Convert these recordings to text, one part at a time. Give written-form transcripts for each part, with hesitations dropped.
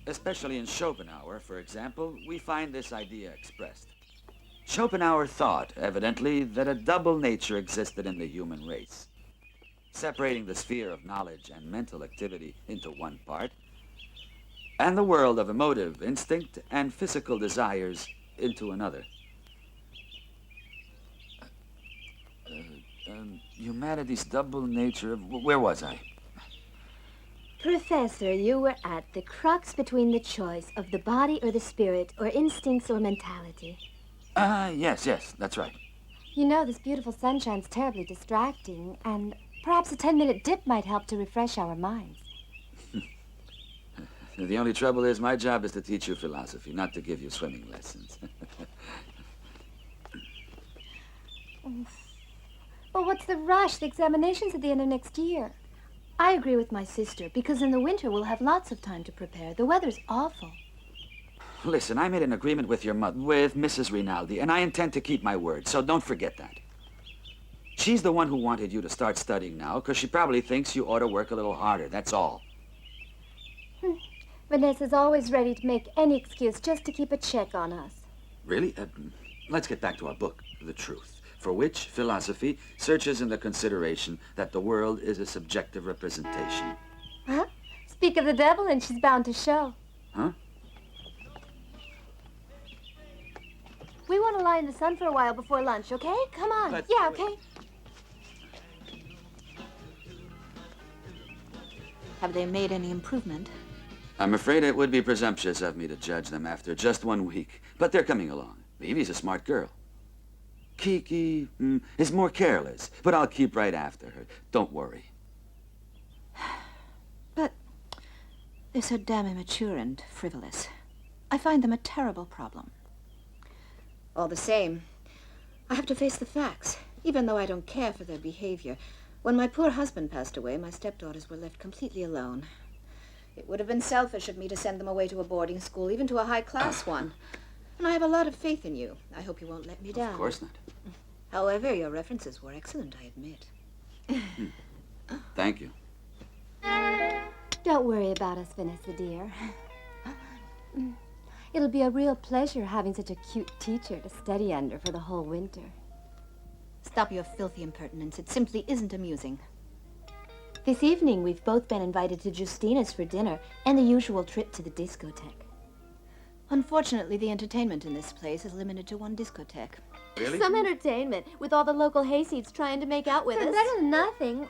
Especially in Schopenhauer, for example, we find this idea expressed. Schopenhauer thought, evidently, that a double nature existed in the human race, separating the sphere of knowledge and mental activity into one part, and the world of emotive instinct and physical desires into another. Humanity's double nature. Where was I? Professor, you were at the crux between the choice of the body or the spirit, or instincts or mentality. Yes, that's right. You know, this beautiful sunshine's terribly distracting, and perhaps a 10-minute dip might help to refresh our minds. The only trouble is my job is to teach you philosophy, not to give you swimming lessons. But what's the rush? The examination's at the end of next year. I agree with my sister, because in the winter we'll have lots of time to prepare. The weather's awful. Listen, I made an agreement with your mother, with Mrs. Rinaldi, and I intend to keep my word, so don't forget that. She's the one who wanted you to start studying now, because she probably thinks you ought to work a little harder, that's all. Vanessa's always ready to make any excuse just to keep a check on us. Really? Let's get back to our book, The Truth, for which philosophy searches in the consideration that the world is a subjective representation. Huh? Speak of the devil and she's bound to show. Huh? We want to lie in the sun for a while before lunch, okay? Come on. Yeah, okay. Have they made any improvement? I'm afraid it would be presumptuous of me to judge them after just 1 week, but they're coming along. Vivi's a smart girl. Kiki is more careless, but I'll keep right after her. Don't worry. But they're so damn immature and frivolous. I find them a terrible problem. All the same, I have to face the facts, even though I don't care for their behavior. When my poor husband passed away, my stepdaughters were left completely alone. It would have been selfish of me to send them away to a boarding school, even to a high-class one. And I have a lot of faith in you. I hope you won't let me down. Of course not. However, your references were excellent, I admit. Thank you. Don't worry about us, Vanessa, dear. It'll be a real pleasure having such a cute teacher to study under for the whole winter. Stop your filthy impertinence. It simply isn't amusing. This evening, we've both been invited to Justina's for dinner and the usual trip to the discotheque. Unfortunately, the entertainment in this place is limited to one discotheque. Really? Some entertainment, with all the local hayseeds trying to make out with us. Better than nothing.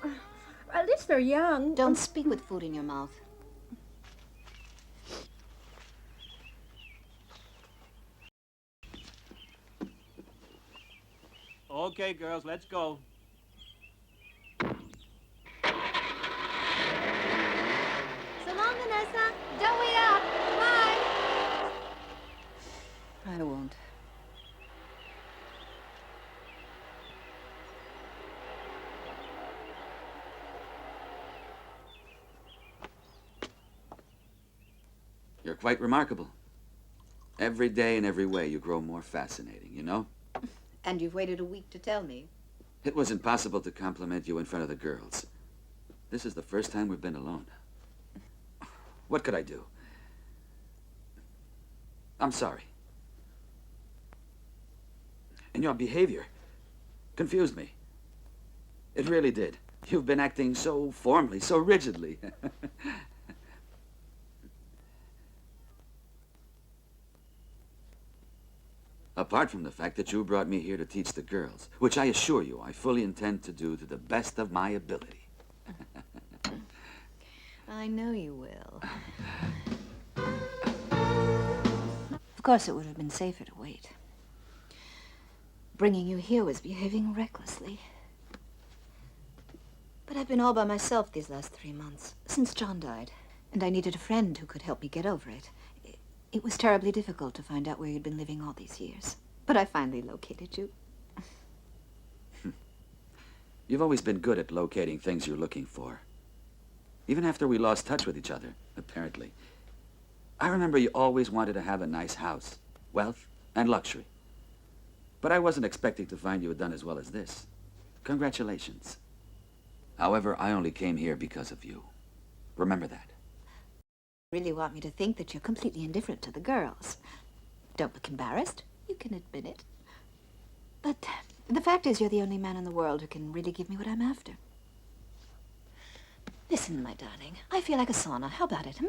At least they're young. Don't speak with food in your mouth. Okay, girls, let's go. So long, Vanessa. Don't wait up. Bye. I won't. You're quite remarkable. Every day in every way, you grow more fascinating, you know? And you've waited a week to tell me. It was impossible to compliment you in front of the girls. This is the first time we've been alone. What could I do? I'm sorry. And your behavior confused me. It really did. You've been acting so formally, so rigidly. Apart from the fact that you brought me here to teach the girls, which I assure you I fully intend to do to the best of my ability. I know you will. Of course, it would have been safer to wait. Bringing you here was behaving recklessly. But I've been all by myself these last 3 months, since John died. And I needed a friend who could help me get over it. It was terribly difficult to find out where you'd been living all these years. But I finally located you. You've always been good at locating things you're looking for. Even after we lost touch with each other, apparently. I remember you always wanted to have a nice house, wealth, and luxury. But I wasn't expecting to find you had done as well as this. Congratulations. However, I only came here because of you. Remember that. Really want me to think that you're completely indifferent to the girls. Don't look embarrassed. You can admit it. But the fact is, you're the only man in the world who can really give me what I'm after. Listen, my darling, I feel like a sauna. How about it,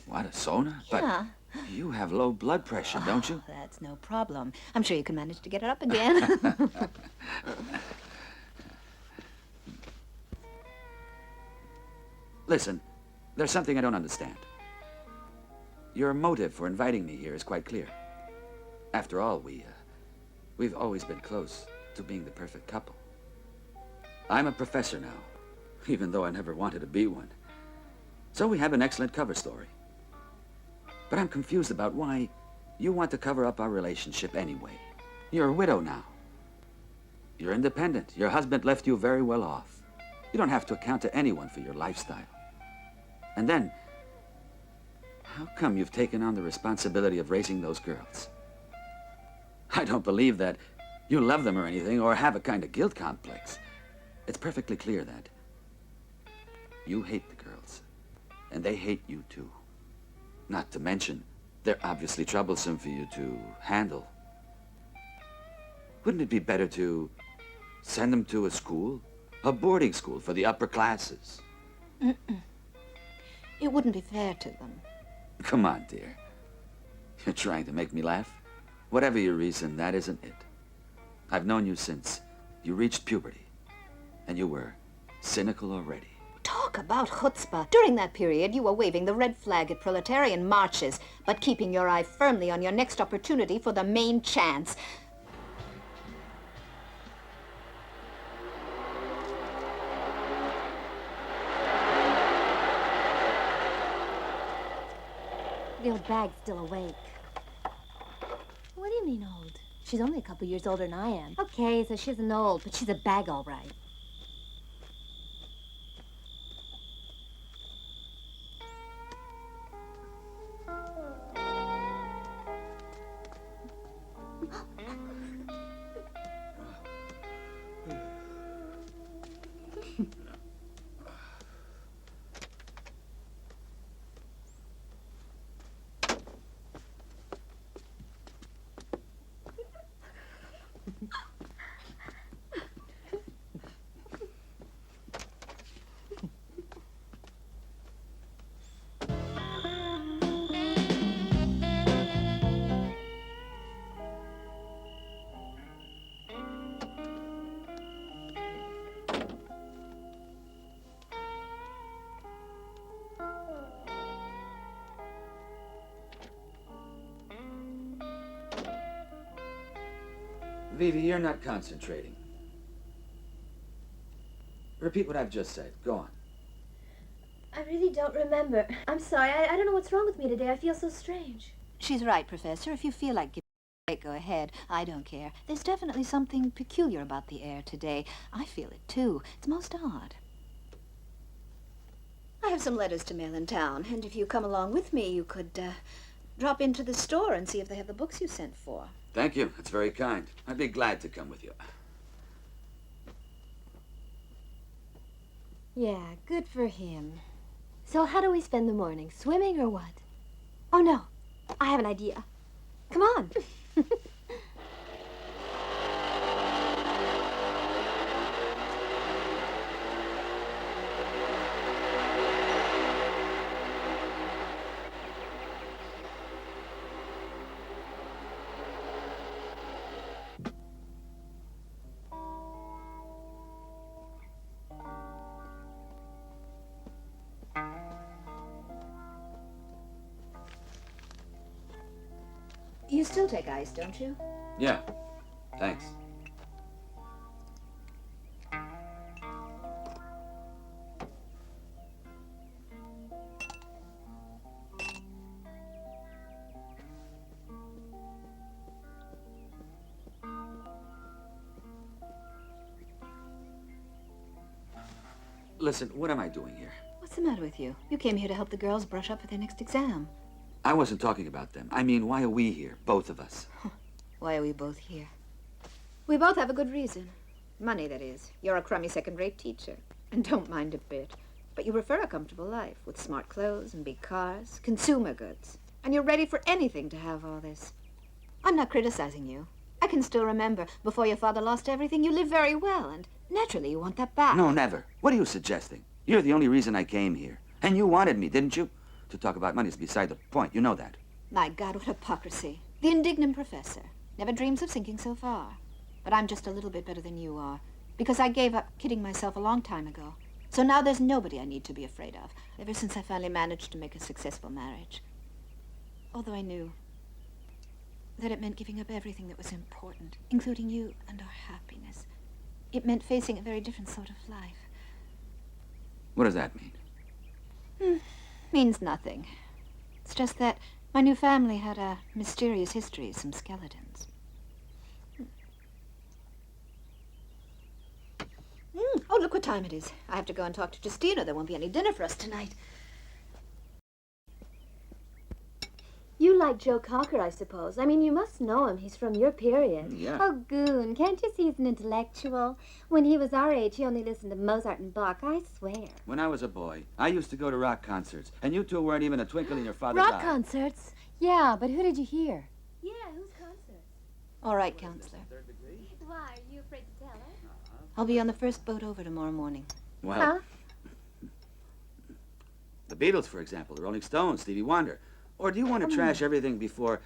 What, a sauna? Yeah. But you have low blood pressure, don't you? That's no problem. I'm sure you can manage to get it up again. Listen, there's something I don't understand. Your motive for inviting me here is quite clear. After all, we've always been close to being the perfect couple. I'm a professor now, even though I never wanted to be one. So we have an excellent cover story. But I'm confused about why you want to cover up our relationship anyway. You're a widow now. You're independent. Your husband left you very well off. You don't have to account to anyone for your lifestyle. And then, how come you've taken on the responsibility of raising those girls? I don't believe that you love them or anything, or have a kind of guilt complex. It's perfectly clear that you hate the girls, and they hate you too. Not to mention, they're obviously troublesome for you to handle. Wouldn't it be better to send them to a school? A boarding school for the upper classes? It wouldn't be fair to them. Come on, dear. You're trying to make me laugh? Whatever your reason, that isn't it. I've known you since you reached puberty, and you were cynical already. Talk about chutzpah. During that period, you were waving the red flag at proletarian marches, but keeping your eye firmly on your next opportunity for the main chance. The old bag's still awake. What do you mean old? She's only a couple years older than I am. Okay, so she isn't old, but she's a bag all right. Vivi, you're not concentrating. Repeat what I've just said. Go on. I really don't remember. I'm sorry. I don't know what's wrong with me today. I feel so strange. She's right, Professor. If you feel like giving a break, go ahead. I don't care. There's definitely something peculiar about the air today. I feel it, too. It's most odd. I have some letters to mail in town, and if you come along with me, you could, drop into the store and see if they have the books you sent for. Thank you. That's very kind. I'd be glad to come with you. Yeah, good for him. So how do we spend the morning? Swimming or what? Oh, no. I have an idea. Come on. You still take ice, don't you? Yeah. Thanks. Listen, what am I doing here? What's the matter with you? You came here to help the girls brush up for their next exam. I wasn't talking about them. I mean, why are we here, both of us? Why are we both here? We both have a good reason. Money, that is. You're a crummy second-rate teacher. And don't mind a bit. But you prefer a comfortable life with smart clothes and big cars, consumer goods. And you're ready for anything to have all this. I'm not criticizing you. I can still remember, before your father lost everything, you lived very well, and naturally you want that back. No, never. What are you suggesting? You're the only reason I came here. And you wanted me, didn't you? To talk about money is beside the point. You know that. My God, what hypocrisy. The indignant professor never dreams of sinking so far. But I'm just a little bit better than you are, because I gave up kidding myself a long time ago. So now there's nobody I need to be afraid of, ever since I finally managed to make a successful marriage. Although I knew that it meant giving up everything that was important, including you and our happiness. It meant facing a very different sort of life. What does that mean? Means nothing. It's just that my new family had a mysterious history, some skeletons. Oh, look what time it is. I have to go and talk to Justina. There won't be any dinner for us tonight. You like Joe Cocker, I suppose. I mean, you must know him. He's from your period. Yeah. Oh, Goon, can't you see he's an intellectual? When he was our age, he only listened to Mozart and Bach, I swear. When I was a boy, I used to go to rock concerts, and you two weren't even a twinkle in your father's eye. Rock concerts? Yeah, but who did you hear? Yeah, whose concert? All right, Counselor. Why, are you afraid to tell her? I'll be on the first boat over tomorrow morning. Well, Huh? the Beatles, for example, the Rolling Stones, Stevie Wonder. Or do you want to trash everything before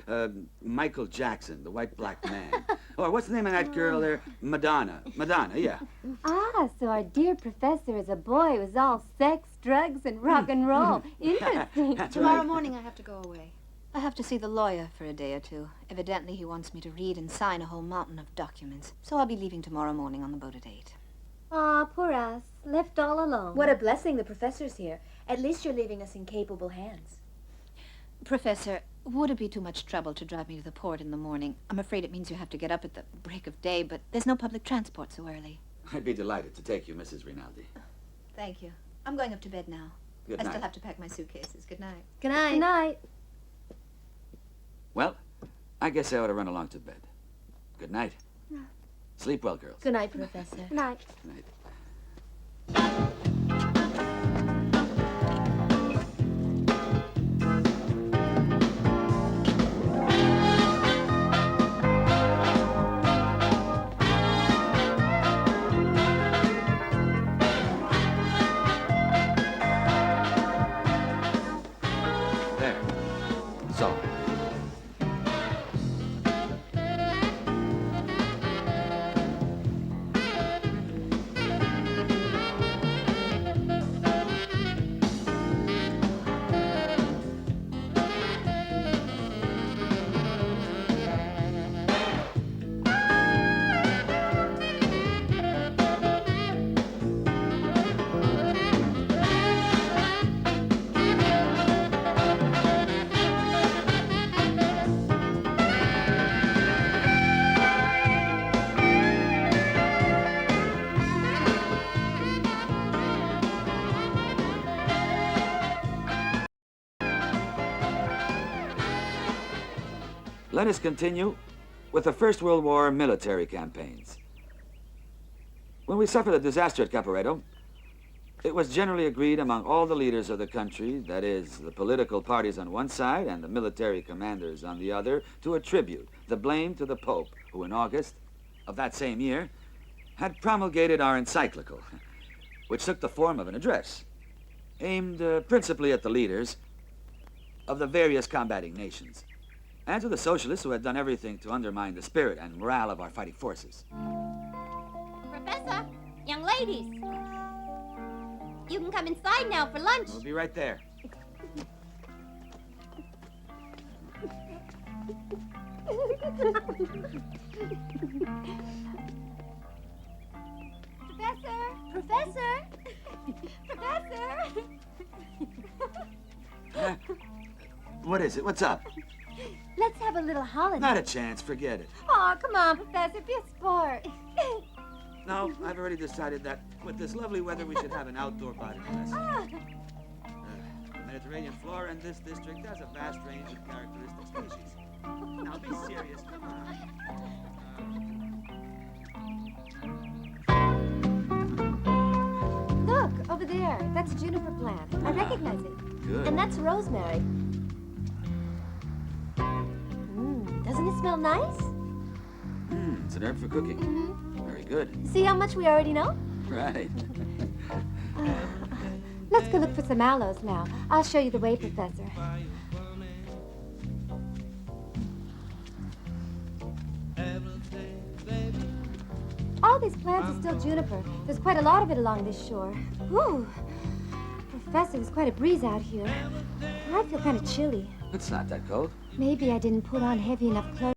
Michael Jackson, the white-black man? Or what's the name of that girl there? Madonna. Madonna, yeah. Ah, so our dear professor as a boy was all sex, drugs, and rock and roll. Interesting. That's Tomorrow right. morning I have to go away. I have to see the lawyer for a day or two. Evidently he wants me to read and sign a whole mountain of documents. So I'll be leaving tomorrow morning on the boat at 8. Ah, poor us. Left all alone. What a blessing the professor's here. At least you're leaving us in capable hands. Professor, would it be too much trouble to drive me to the port in the morning? I'm afraid it means you have to get up at the break of day, but there's no public transport so early. I'd be delighted to take you, Mrs. Rinaldi. Thank you. I'm going up to bed now. Good I night. still have to pack my suitcases. Good night. Good night. Good night. Well, I guess I ought to run along to bed. Good night. Sleep well, girls. Good night, Professor. Good night. Good night. There. So. Let us continue with the First World War military campaigns. When we suffered the disaster at Caporetto, it was generally agreed among all the leaders of the country, that is, the political parties on one side and the military commanders on the other, to attribute the blame to the Pope, who in August of that same year had promulgated our encyclical, which took the form of an address, aimed principally at the leaders of the various combating nations, and to the socialists who had done everything to undermine the spirit and morale of our fighting forces. Professor, young ladies, you can come inside now for lunch. We'll be right there. Professor! Professor! What is it? What's up? Let's have a little holiday. Not a chance. Forget it. Oh, come on, Professor, be a sport. No, I've already decided that with this lovely weather, we should have an outdoor boating lesson. The Mediterranean flora in this district has a vast range of characteristic species. Now, be serious. Come on. Look, over there. That's juniper plant. I recognize it. Good. And that's rosemary. Doesn't it smell nice? It's an herb for cooking. Very good. See how much we already know? Right. Let's go look for some aloes now. I'll show you the way, Professor. All these plants are still juniper. There's quite a lot of it along this shore. Ooh, Professor, there's quite a breeze out here. I feel kind of chilly. It's not that cold. Maybe I didn't put on heavy enough clothes.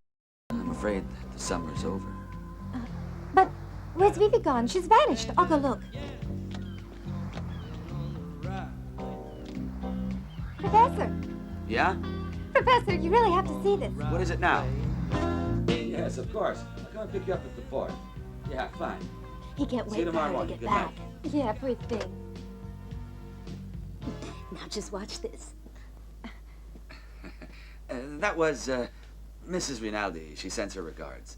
I'm afraid the summer's over. But where's Vivi gone? She's vanished. I'll go look. Professor! Yeah? Professor, you really have to see this. What is it now? Yes, of course. I'll come and pick you up at the port. Yeah, fine. He can't See you wait for tomorrow her to morning. get Good back. night. Yeah, poor thing. Now just watch this. That was Mrs. Rinaldi. She sends her regards.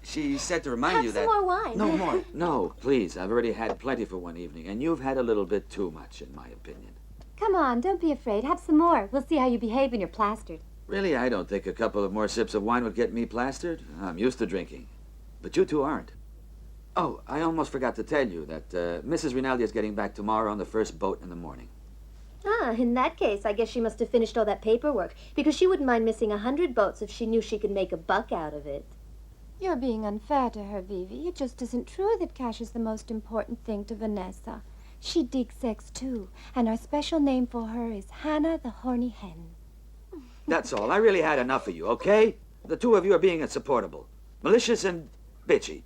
She said to remind Have you some that... more wine. No more. No, please. I've already had plenty for one evening, and you've had a little bit too much, in my opinion. Come on, don't be afraid. Have some more. We'll see how you behave when you're plastered. Really, I don't think a couple of more sips of wine would get me plastered. I'm used to drinking. But you two aren't. Oh, I almost forgot to tell you that Mrs. Rinaldi is getting back tomorrow on the first boat in the morning. Ah, in that case, I guess she must have finished all that paperwork, because she wouldn't mind missing 100 boats if she knew she could make a buck out of it. You're being unfair to her, Vivi. It just isn't true that cash is the most important thing to Vanessa. She digs sex, too, and our special name for her is Hannah the Horny Hen. That's all. I really had enough of you, okay? The two of you are being insupportable. Malicious and bitchy.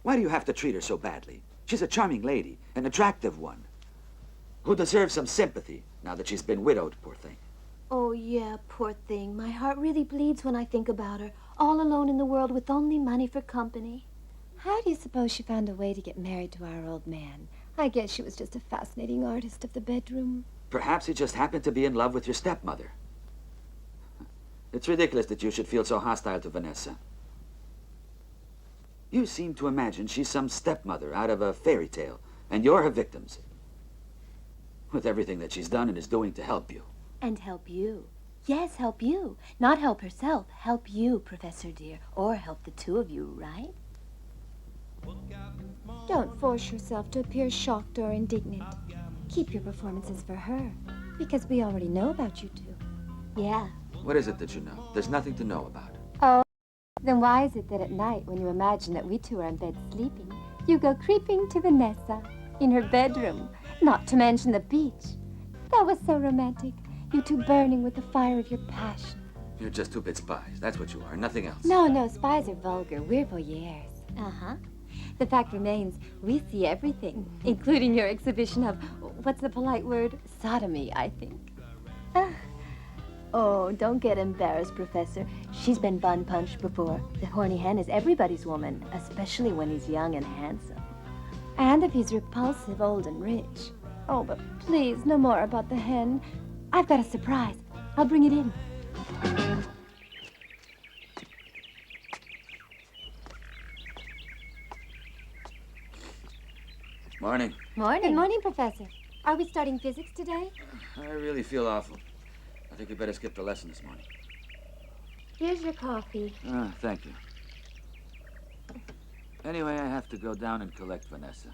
Why do you have to treat her so badly? She's a charming lady, an attractive one, who deserves some sympathy now that she's been widowed, poor thing. Oh, yeah, poor thing. My heart really bleeds when I think about her, all alone in the world with only money for company. How do you suppose she found a way to get married to our old man? I guess she was just a fascinating artist of the bedroom. Perhaps he just happened to be in love with your stepmother. It's ridiculous that you should feel so hostile to Vanessa. You seem to imagine she's some stepmother out of a fairy tale, and you're her victims. With everything that she's done and is doing to help you. And help you. Yes, help you. Not help herself. Help you, Professor dear. Or help the two of you, right? Don't force yourself to appear shocked or indignant. Keep your performances for her, because we already know about you two. Yeah. What is it that you know? There's nothing to know about. Oh, then why is it that at night, when you imagine that we two are in bed sleeping, you go creeping to Vanessa in her bedroom, not to mention the beach? That was so romantic, you two burning with the fire of your passion. You're just two bit spies. That's what you are, nothing else. No, spies are vulgar. We're voyeurs. Uh-huh. The fact remains, we see everything, including your exhibition of, what's the polite word? Sodomy, I think. Oh, don't get embarrassed, Professor. She's been bun punched before. The horny hen is everybody's woman, especially when he's young and handsome. And if he's repulsive, old, and rich. Oh, but please, no more about the hen. I've got a surprise. I'll bring it in. Morning. Morning. Good morning, Professor. Are we starting physics today? I really feel awful. I think we better skip the lesson this morning. Here's your coffee. Ah, thank you. Anyway, I have to go down and collect Vanessa.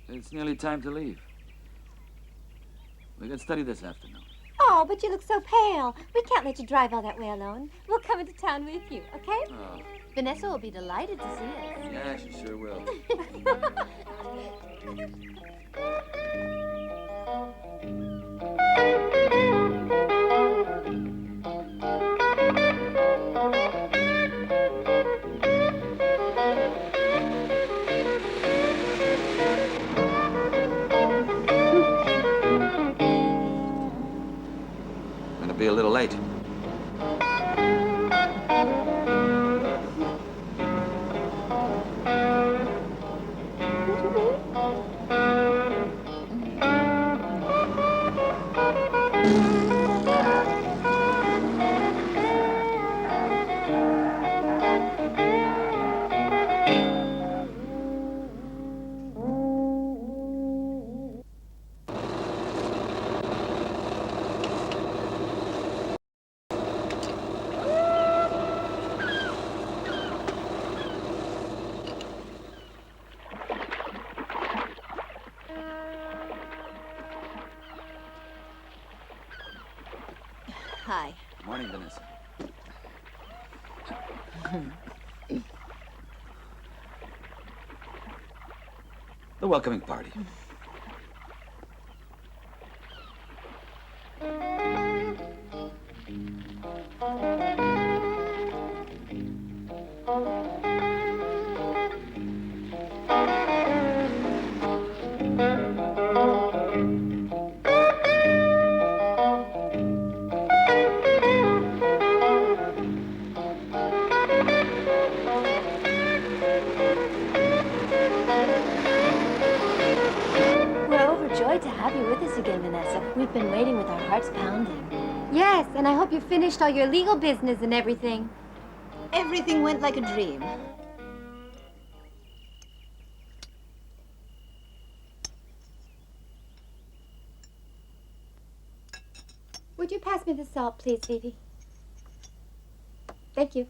It's nearly time to leave. We can study this afternoon. Oh, but you look so pale. We can't let you drive all that way alone. We'll come into town with you, okay? Oh, Vanessa will be delighted to see us. yeah, she sure will. Gonna be a little late. Hi. Morning, Vanessa. The welcoming party. To have you with us again, Vanessa. We've been waiting with our hearts pounding. Yes, and I hope you finished all your legal business and everything. Everything went like a dream. Would you pass me the salt, please, Vivi? Thank you.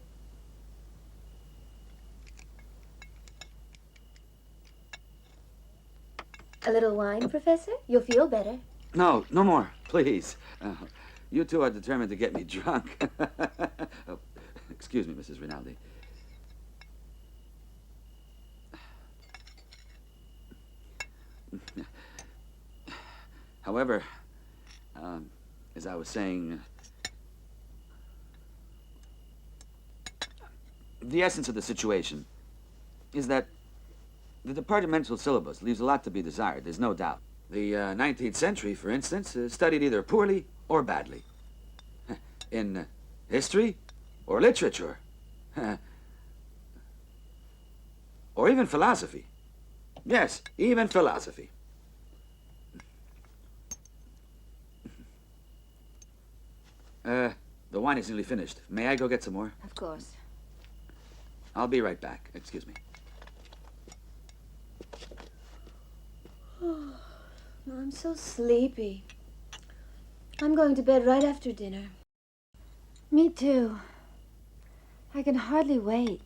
A little wine, Professor? You'll feel better. No, no more, please. You two are determined to get me drunk. Oh, excuse me, Mrs. Rinaldi. However, as I was saying, the essence of the situation is that the departmental syllabus leaves a lot to be desired, there's no doubt. The 19th century, for instance, studied either poorly or badly. In history or literature, or even philosophy. Yes, even philosophy. The wine is nearly finished. May I go get some more? Of course. I'll be right back. Excuse me. Oh, I'm so sleepy. I'm going to bed right after dinner. Me too. I can hardly wait.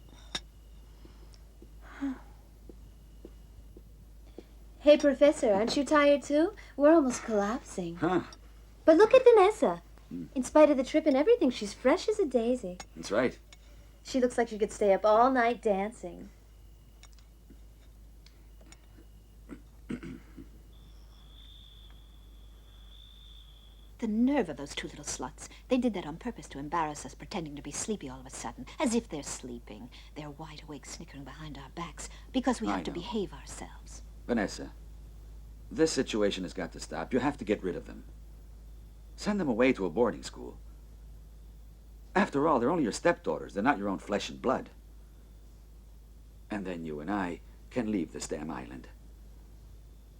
Hey, Professor, aren't you tired too? We're almost collapsing. Huh. But look at Vanessa. In spite of the trip and everything, she's fresh as a daisy. That's right. She looks like she could stay up all night dancing. The nerve of those two little sluts. They did that on purpose to embarrass us, pretending to be sleepy all of a sudden. As if they're sleeping. They're wide awake, snickering behind our backs, because we have to behave ourselves. Vanessa, this situation has got to stop. You have to get rid of them. Send them away to a boarding school. After all, they're only your stepdaughters. They're not your own flesh and blood. And then you and I can leave this damn island.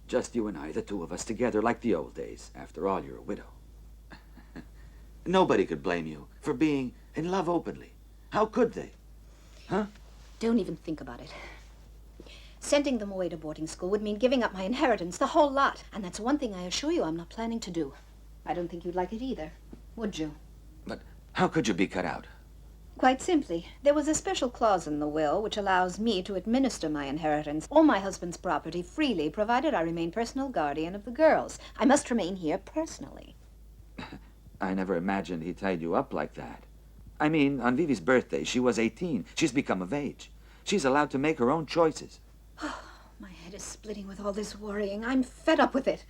Just you and I, the two of us together, like the old days. After all, you're a widow. Nobody could blame you for being in love openly. How could they? Huh? Don't even think about it. Sending them away to boarding school would mean giving up my inheritance, the whole lot. And that's one thing I assure you I'm not planning to do. I don't think you'd like it either, would you? But how could you be cut out? Quite simply, there was a special clause in the will which allows me to administer my inheritance or my husband's property freely, provided I remain personal guardian of the girls. I must remain here personally. I never imagined he tied you up like that. I mean, on Vivi's birthday, she was 18. She's become of age. She's allowed to make her own choices. My head is splitting with all this worrying. I'm fed up with it.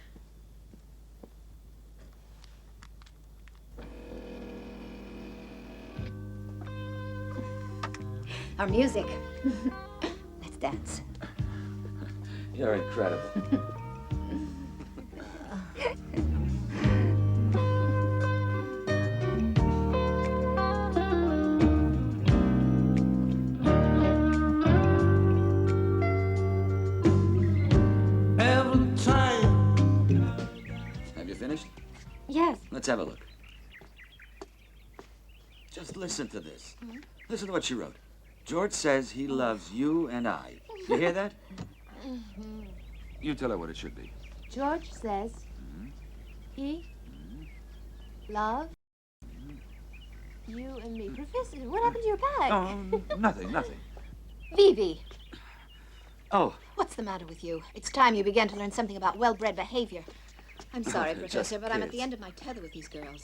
Our music. Let's dance. You're incredible. Have you finished? Yes. Let's have a look. Just listen to this. Listen to what she wrote. George says he loves you and I. You hear that? You tell her what it should be. George says he loves you and me. Professor, what happened to your bag? Oh, nothing. Vivi, Oh, what's the matter with you? It's time you began to learn something about well-bred behavior. I'm sorry, Just Professor, but I'm at kids. the end of my tether with these girls.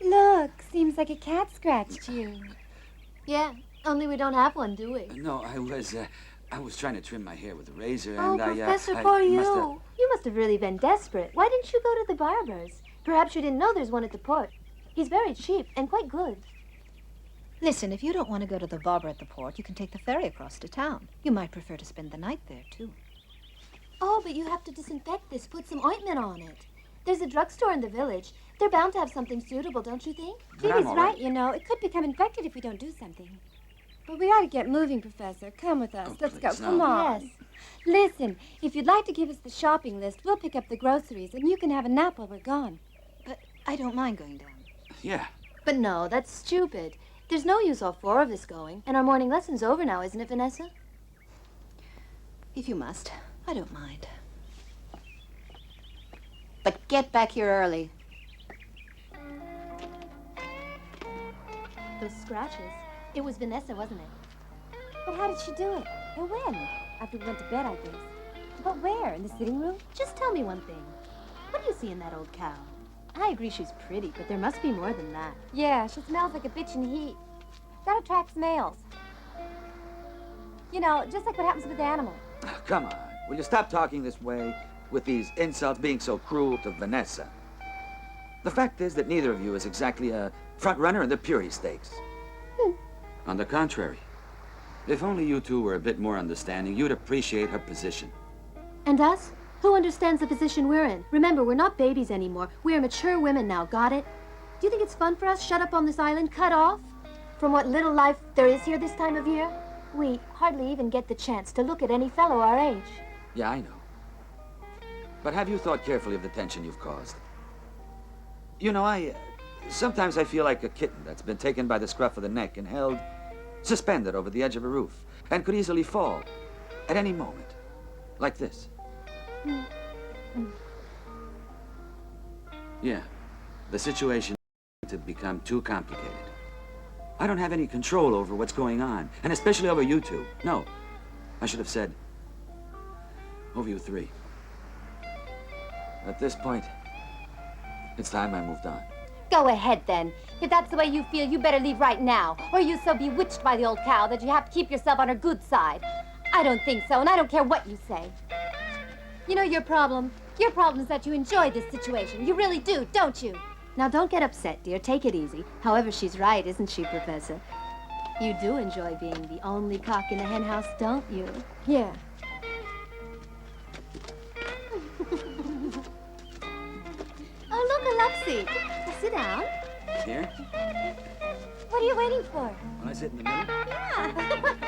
Look, seems like a cat scratched you. Yeah, only we don't have one, do we? No, I was trying to trim my hair with a razor, Oh, and Professor, I poor you. must have... You must have really been desperate. Why didn't you go to the barber's? Perhaps you didn't know there's one at the port. He's very cheap and quite good. Listen, if you don't want to go to the barber at the port, you can take the ferry across to town. You might prefer to spend the night there, too. Oh, but you have to disinfect this, put some ointment on it. There's a drugstore in the village. They're bound to have something suitable, don't you think? But I'm Phoebe's all right, you know. It could become infected if we don't do something. But we ought to get moving, Professor. Come with us. Oh, Let's go. please, no. Come on. Yes. Listen, if you'd like to give us the shopping list, we'll pick up the groceries, and you can have a nap while we're gone. But I don't mind going down. Yeah. But no, that's stupid. There's no use all four of us going. And our morning lesson's over now, isn't it, Vanessa? If you must, I don't mind. But get back here early. Those scratches. It was Vanessa, wasn't it? But how did she do it? And when? After we went to bed, I guess. But where? In the sitting room? Just tell me one thing. What do you see in that old cow? I agree she's pretty, but there must be more than that. Yeah, she smells like a bitch in heat. That attracts males. You know, just like what happens with animals. Come on. Will you stop talking this way with these insults being so cruel to Vanessa? The fact is that neither of you is exactly a front runner in the Purity Stakes. On the contrary, if only you two were a bit more understanding, you'd appreciate her position. And us? Who understands the position we're in? Remember, we're not babies anymore. We're mature women now, got it? Do you think it's fun for us, shut up on this island, cut off from what little life there is here this time of year? We hardly even get the chance to look at any fellow our age. Yeah, I know. But have you thought carefully of the tension you've caused? You know, sometimes I feel like a kitten that's been taken by the scruff of the neck and held suspended over the edge of a roof and could easily fall at any moment, like this. Yeah, the situation to become too complicated. I don't have any control over what's going on, and especially over you two. No, I should have said over you three. At this point, it's time I moved on. Go ahead, then. If that's the way you feel, you better leave right now. Or you're so bewitched by the old cow that you have to keep yourself on her good side. I don't think so, and I don't care what you say. You know your problem? Your problem is that you enjoy this situation. You really do, don't you? Now, don't get upset, dear. Take it easy. However, she's right, isn't she, Professor? You do enjoy being the only cock in the hen house, don't you? Yeah. Oh, look, a love seat. Sit down. Here? What are you waiting for? When I sit in the middle?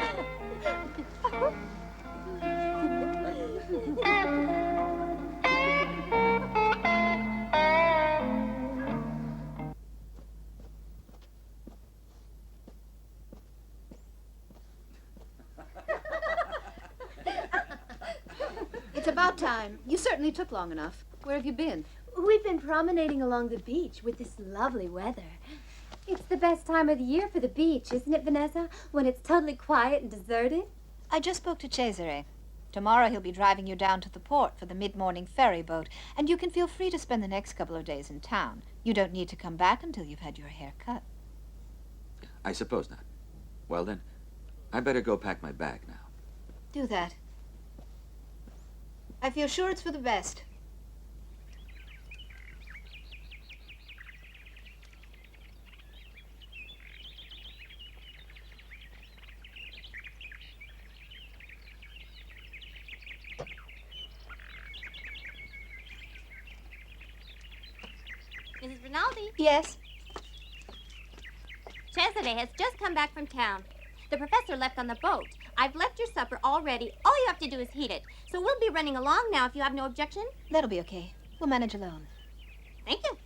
It's about time. You certainly took long enough. Where have you been? We've been promenading along the beach with this lovely weather. It's the best time of the year for the beach, isn't it, Vanessa? When it's totally quiet and deserted. I just spoke to Cesare. Tomorrow he'll be driving you down to the port for the mid-morning ferry boat, and you can feel free to spend the next couple of days in town. You don't need to come back until you've had your hair cut. I suppose not. Well then, I better go pack my bag now. Do that. I feel sure it's for the best. Mrs. Rinaldi, Yes? Cesare has just come back from town. The professor left on the boat. I've left your supper all ready. All you have to do is heat it. So we'll be running along now if you have no objection. That'll be okay. We'll manage alone. Thank you.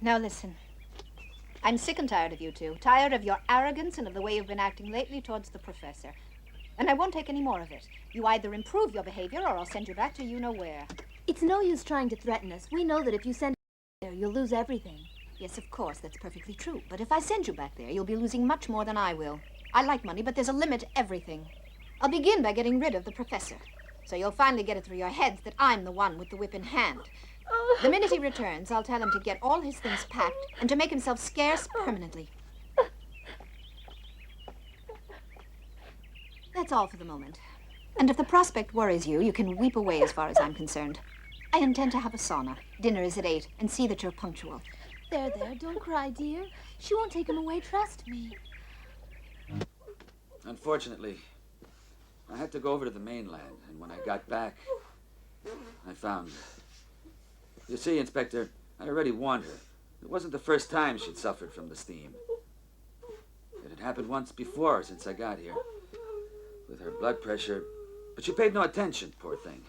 Now listen. I'm sick and tired of you two. Tired of your arrogance and of the way you've been acting lately towards the professor. And I won't take any more of it. You either improve your behavior or I'll send you back to you-know-where. It's no use trying to threaten us. We know that if you send there, you'll lose everything. Yes, of course, that's perfectly true. But if I send you back there, you'll be losing much more than I will. I like money, but there's a limit to everything. I'll begin by getting rid of the professor. So you'll finally get it through your heads that I'm the one with the whip in hand. The minute he returns, I'll tell him to get all his things packed and to make himself scarce permanently. That's all for the moment. And if the prospect worries you, you can weep away as far as I'm concerned. I intend to have a sauna. Dinner is at 8, and see that you're punctual. There, don't cry, dear. She won't take him away, trust me. Unfortunately, I had to go over to the mainland, and when I got back, I found... You see, Inspector, I already warned her. It wasn't the first time she'd suffered from the steam. It had happened once before since I got here, with her blood pressure, but she paid no attention, poor thing.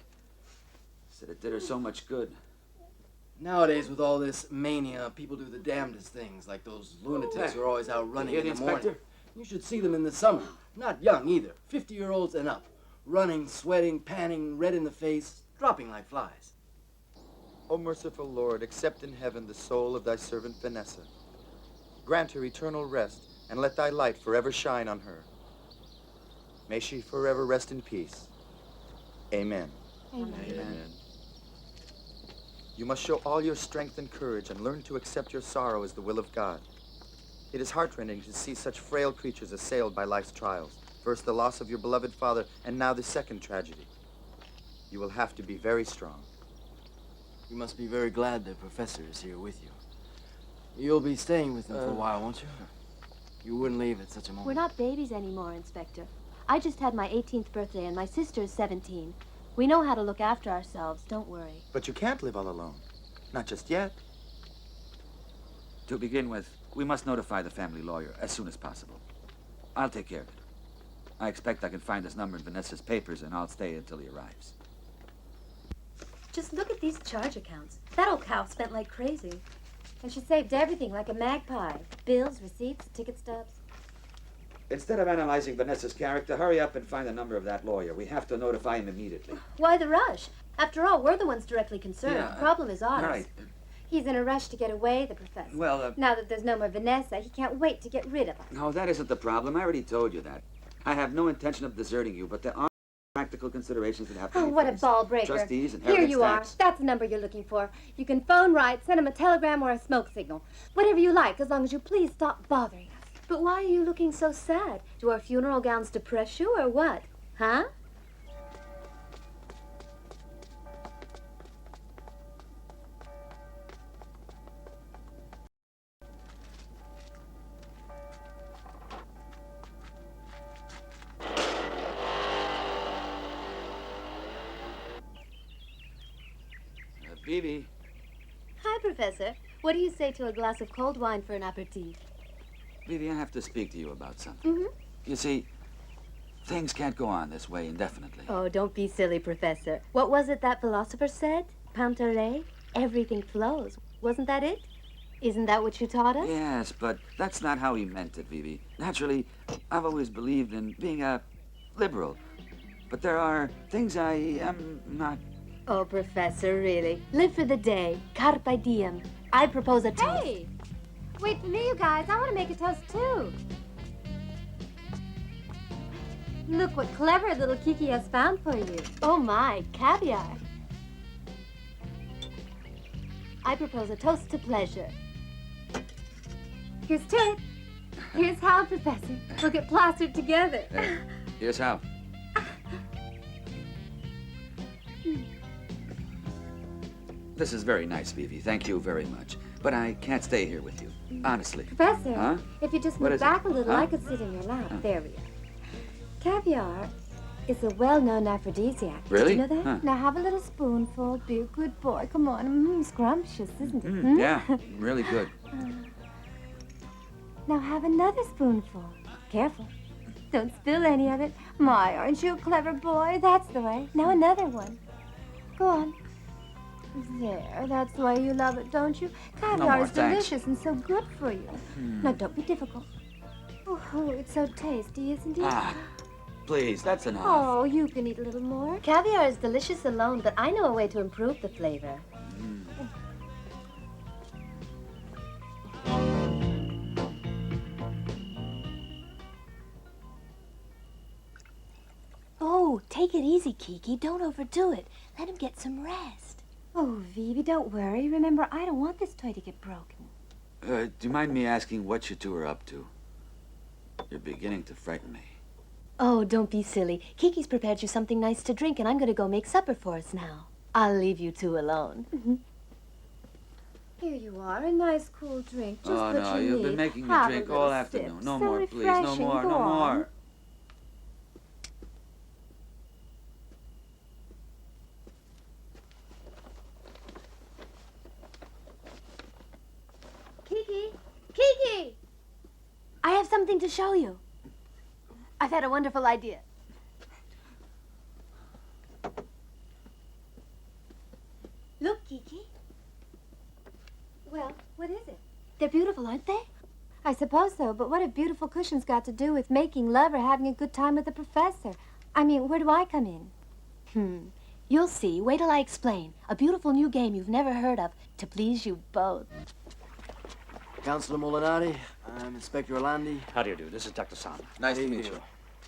Said it did her so much good. Nowadays, with all this mania, people do the damnedest things, like those lunatics who are always out running in the morning. You should see them in the summer. Not young either. 50-year-olds and up. Running, sweating, panting, red in the face, dropping like flies. O merciful Lord, accept in heaven the soul of thy servant Vanessa. Grant her eternal rest, and let thy light forever shine on her. May she forever rest in peace. Amen. Amen. Amen. You must show all your strength and courage and learn to accept your sorrow as the will of God. It is heartrending to see such frail creatures assailed by life's trials. First the loss of your beloved father, and now the second tragedy. You will have to be very strong. You must be very glad the professor is here with you. You'll be staying with him for a while, won't you? You wouldn't leave at such a moment. We're not babies anymore, Inspector. I just had my 18th birthday, and my sister is 17. We know how to look after ourselves, don't worry. But you can't live all alone. Not just yet. To begin with, we must notify the family lawyer as soon as possible. I'll take care of it. I expect I can find his number in Vanessa's papers, and I'll stay until he arrives. Just look at these charge accounts. That old cow spent like crazy. And she saved everything like a magpie. Bills, receipts, ticket stubs. Instead of analyzing Vanessa's character, hurry up and find the number of that lawyer. We have to notify him immediately. Why the rush? After all, we're the ones directly concerned. Yeah, The problem is ours. All right. He's in a rush to get away, the professor. Well, Now that there's no more Vanessa, he can't wait to get rid of her. No, that isn't the problem. I already told you that. I have no intention of deserting you, but there are practical considerations that have to Oh, be what a faced. ball breaker. Trustees and Here inheritance you are. tax. That's the number you're looking for. You can phone right, send him a telegram or a smoke signal. Whatever you like, as long as you please stop bothering us. But why are you looking so sad? Do our funeral gowns depress you or what? Huh? Phoebe. Hi, Professor. What do you say to a glass of cold wine for an aperitif? Phoebe, I have to speak to you about something. Mm-hmm. You see, things can't go on this way indefinitely. Oh, don't be silly, Professor. What was it that philosopher said? Pantalé? Everything flows. Wasn't that it? Isn't that what you taught us? Yes, but that's not how he meant it, Phoebe. Naturally, I've always believed in being a liberal. But there are things I am not... Oh, Professor, really. Live for the day. Carpe diem. I propose a toast. Hey! Wait for me, you guys. I want to make a toast, too. Look what clever little Kiki has found for you. Oh, my. Caviar. I propose a toast to pleasure. Here's to it. Here's how, Professor. We'll get plastered together. There. Here's how. This is very nice, Phoebe. Thank you very much. But I can't stay here with you. Honestly. Professor, Huh? if you just What move is it? back a little, Huh? I could sit in your lap. Huh. There we are. Caviar is a well-known aphrodisiac. Really? Did you know that? Huh. Now have a little spoonful. Be a good boy. Come on. Scrumptious, isn't it? Yeah, really good. Now have another spoonful. Careful. Don't spill any of it. My, aren't you a clever boy? That's the way. Now another one. Go on. There, that's the way you love it, don't you? Caviar more, is thanks. delicious and so good for you. Now, don't be difficult. Oh, it's so tasty, isn't it? Ah, please, that's enough. Oh, you can eat a little more. Caviar is delicious alone, but I know a way to improve the flavor. Oh, take it easy, Kiki. Don't overdo it. Let him get some rest. Oh, Vivi, don't worry. Remember, I don't want this toy to get broken. Do you mind me asking what you two are up to? You're beginning to frighten me. Oh, don't be silly. Kiki's prepared you something nice to drink, and I'm going to go make supper for us now. I'll leave you two alone. Here you are, a nice cool drink. Just Oh, what no, you you've need. been making me Have a drink little all sip. afternoon. No So more, please. No refreshing. more, Go no on. more. Kiki! Kiki! I have something to show you. I've had a wonderful idea. Look, Kiki. Well, what is it? They're beautiful, aren't they? I suppose so, but what have beautiful cushions got to do with making love or having a good time with the professor? I mean, where do I come in? You'll see. Wait till I explain. A beautiful new game you've never heard of to please you both. Counselor Molinari, I'm Inspector Orlandi. How do you do? This is Dr. Sana. Nice to meet you.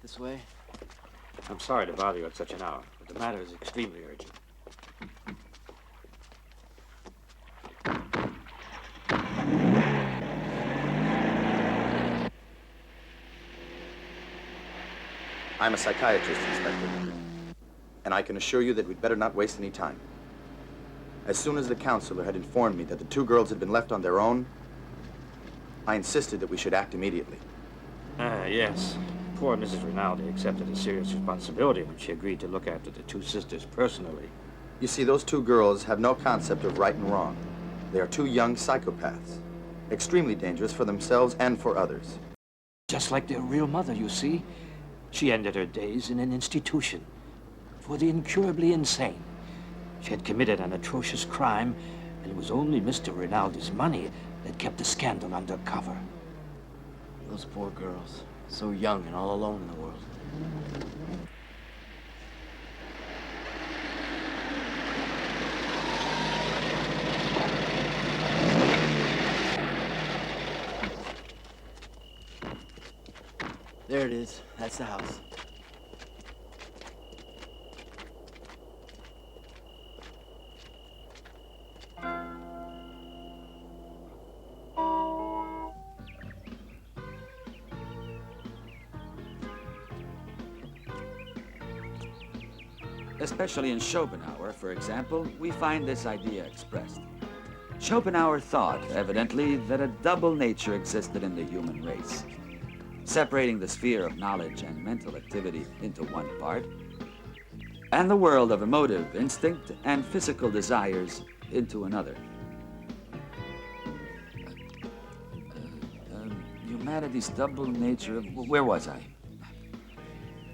This way. I'm sorry to bother you at such an hour, but the matter is extremely urgent. I'm a psychiatrist, Inspector. And I can assure you that we'd better not waste any time. As soon as the counselor had informed me that the two girls had been left on their own, I insisted that we should act immediately. Yes. Poor Mrs. Rinaldi accepted a serious responsibility when she agreed to look after the two sisters personally. You see, those two girls have no concept of right and wrong. They are two young psychopaths, extremely dangerous for themselves and for others. Just like their real mother, you see. She ended her days in an institution for the incurably insane. She had committed an atrocious crime, and it was only Mr. Rinaldi's money that kept the scandal under cover. Those poor girls, so young and all alone in the world. There it is. That's the house. Especially in Schopenhauer, for example, we find this idea expressed. Schopenhauer thought, evidently, that a double nature existed in the human race, separating the sphere of knowledge and mental activity into one part, and the world of emotive instinct and physical desires into another. Humanity's double nature, where was I?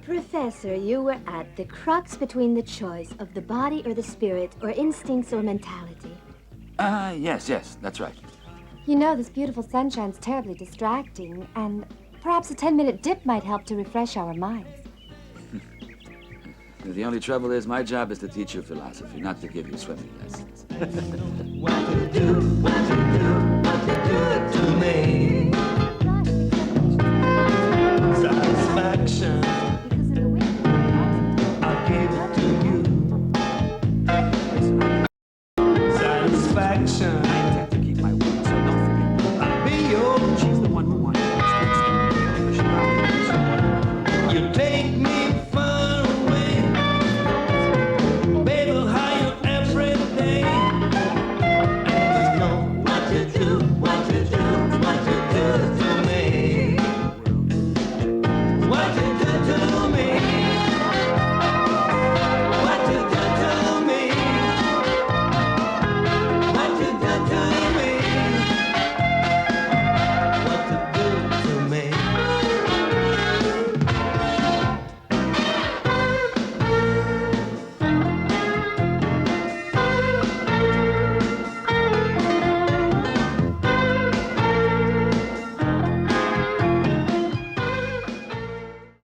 Professor, you were at the crux between the choice of the body or the spirit, or instincts or mentality. Yes, that's right. You know, this beautiful sunshine's terribly distracting, and perhaps a 10-minute dip might help to refresh our minds. The only trouble is my job is to teach you philosophy, not to give you swimming lessons. What you do to me?